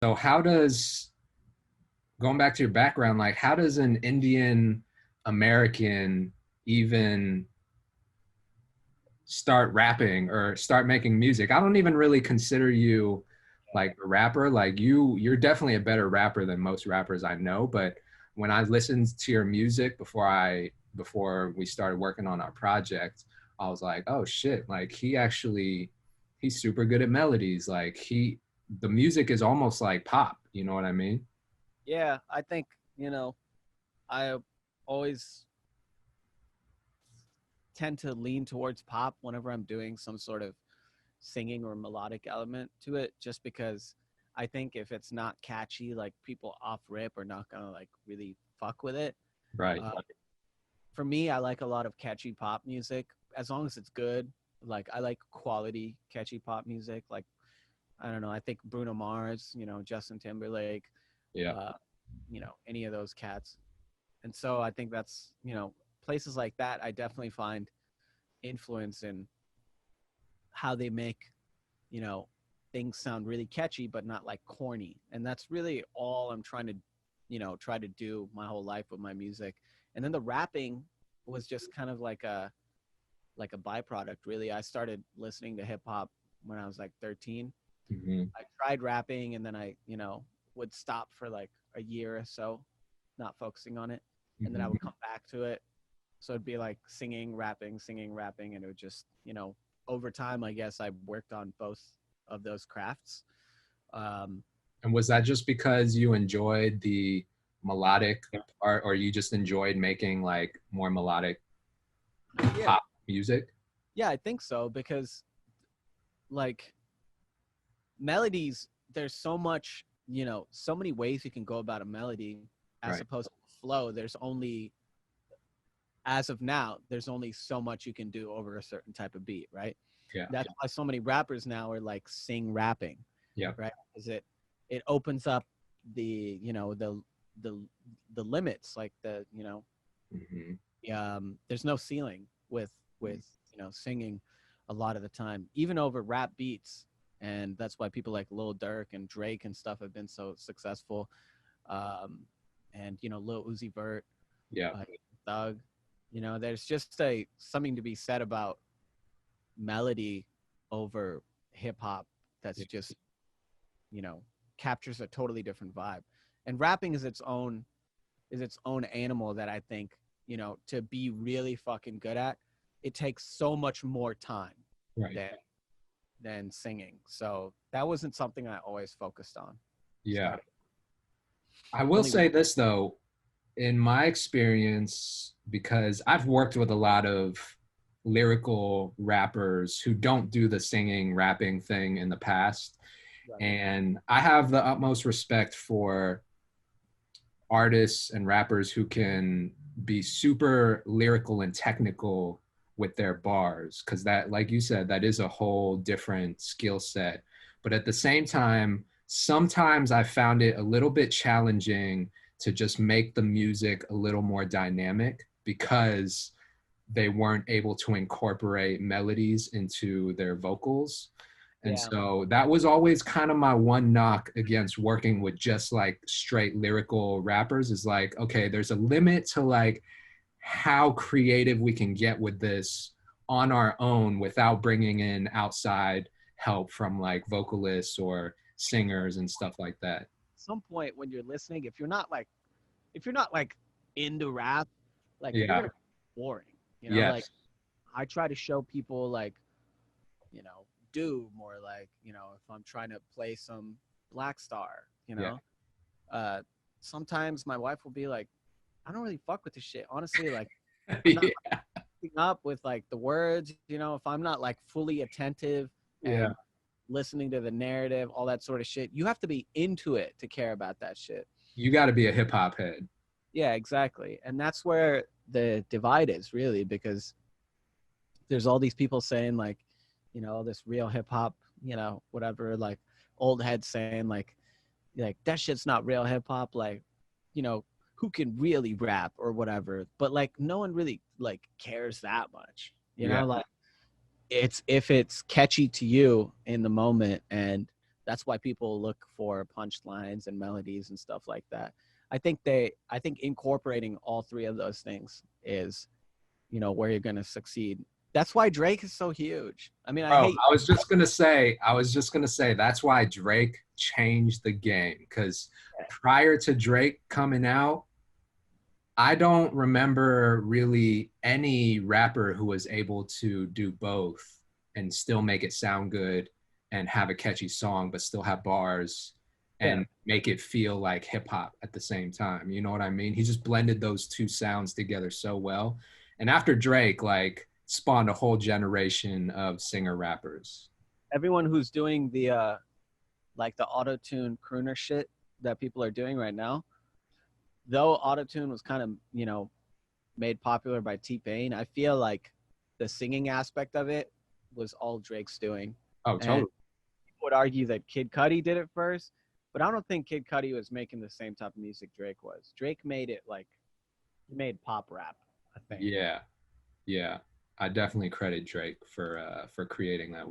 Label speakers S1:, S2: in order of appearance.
S1: So how does, going back to your background, like how does an Indian American even start rapping or start making music? I don't even really consider you like a rapper. Like you're definitely a better rapper than most rappers I know. But when I listened to your music before we started working on our project, I was like, oh shit, like he's super good at melodies. Like the music is almost like pop. You know what I mean?
S2: Yeah, I think, I always tend to lean towards pop whenever I'm doing some sort of singing or melodic element to it, just because I think if it's not catchy, like people off rip are not gonna like really fuck with it.
S1: Right.
S2: Uh, for me, I like a lot of catchy pop music as long as it's good. Like I like quality catchy pop music. Like I don't know, I think Bruno Mars, Justin Timberlake,
S1: Yeah.
S2: uh, any of those cats. And so I think that's, places like that I definitely find influence in how they make, you know, things sound really catchy but not like corny. And that's really all I'm trying to, try to do my whole life with my music. And then the rapping was just kind of like a byproduct really. I started listening to hip hop when I was like 13.
S1: Hmm.
S2: I tried rapping and then I, would stop for like a year or so, not focusing on it. And then I would
S1: Hmm.
S2: come back to it. So it'd be like singing, rapping. And it would just, over time, I guess I worked on both of those crafts. Um,
S1: And was that just because you enjoyed the melodic part, or you just enjoyed making like more melodic
S2: yeah.
S1: pop music?
S2: Yeah, I think so because like melodies, there's so much, so many ways you can go about a melody as
S1: Right.
S2: opposed to flow. There's only, as of now, there's only so much you can do over a certain type of beat, right?
S1: Yeah.
S2: That's why so many rappers now are like sing rapping,
S1: Yeah.
S2: right? Because it opens up the the the limits, like
S1: Hmm.
S2: there's no ceiling with singing a lot of the time, even over rap beats, and that's why people like Lil Durk and Drake and stuff have been so successful. Um, and Lil Uzi Vert,
S1: Yeah.
S2: uh, Thug. There's just a something to be said about melody over hip hop that's
S1: Yeah.
S2: just you know captures a totally different vibe. And rapping is its own animal that I think to be really fucking good at, it takes so much more time
S1: Right.
S2: than singing. So that wasn't something I always focused on.
S1: Yeah.
S2: Starting
S1: I will
S2: only
S1: say this though, in my experience, because I've worked with a lot of lyrical rappers who don't do the singing, rapping thing in the past.
S2: right.
S1: And I have the utmost respect for artists and rappers who can be super lyrical and technical with their bars, because that, like you said, that is a whole different skill set. But at the same time, sometimes I found it a little bit challenging to just make the music a little more dynamic because they weren't able to incorporate melodies into their vocals. And
S2: Yeah.
S1: so that was always kind of my one knock against working with just like straight lyrical rappers, is like, okay, there's a limit to like how creative we can get with this on our own without bringing in outside help from like vocalists or singers and stuff like that.
S2: At some point when you're listening, if you're not like into rap, like you're
S1: Yeah.
S2: gonna be boring. Like
S1: Yes.
S2: I try to show people like Doom, or like if I'm trying to play some Black Star,
S1: Yeah.
S2: uh sometimes my wife will be like, I don't really fuck with this shit, honestly. Like I'm not
S1: Yeah.
S2: keeping up with like the words, if I'm not like fully attentive
S1: Yeah.
S2: and listening to the narrative, all that sort of shit. You have to be into it to care about that shit.
S1: You got to be a hip hop head.
S2: Yeah, exactly. And that's where the divide is really, because there's all these people saying like, this real hip hop, whatever, like old heads saying like that shit's not real hip hop, like, you know, who can really rap or whatever. But like no one really like cares that much,
S1: Yeah.
S2: like it's if it's catchy to you in the moment and That's why people look for punchlines and melodies and stuff like that. I think incorporating all three of those things is, you know, where you're going to succeed. That's why Drake is so huge. I mean, I
S1: Bro,
S2: hate.
S1: I was just gonna say that's why Drake changed the game. Because prior to Drake coming out, I don't remember really any rapper who was able to do both and still make it sound good and have a catchy song, but still have bars
S2: Yeah.
S1: and make it feel like hip hop at the same time. You know what I mean? He just blended those two sounds together so well. And after Drake, like, spawned a whole generation of singer rappers.
S2: Everyone who's doing the like the auto tune crooner shit that people are doing right now, though auto tune was kind of, you know, made popular by T-Pain, I feel like the singing aspect of it was all Drake's doing.
S1: Oh,
S2: And
S1: totally.
S2: people would argue that Kid Cudi did it first, but I don't think Kid Cudi was making the same type of music Drake was. Drake made it like, he made pop rap, I think.
S1: Yeah. Yeah. I definitely credit Drake for creating that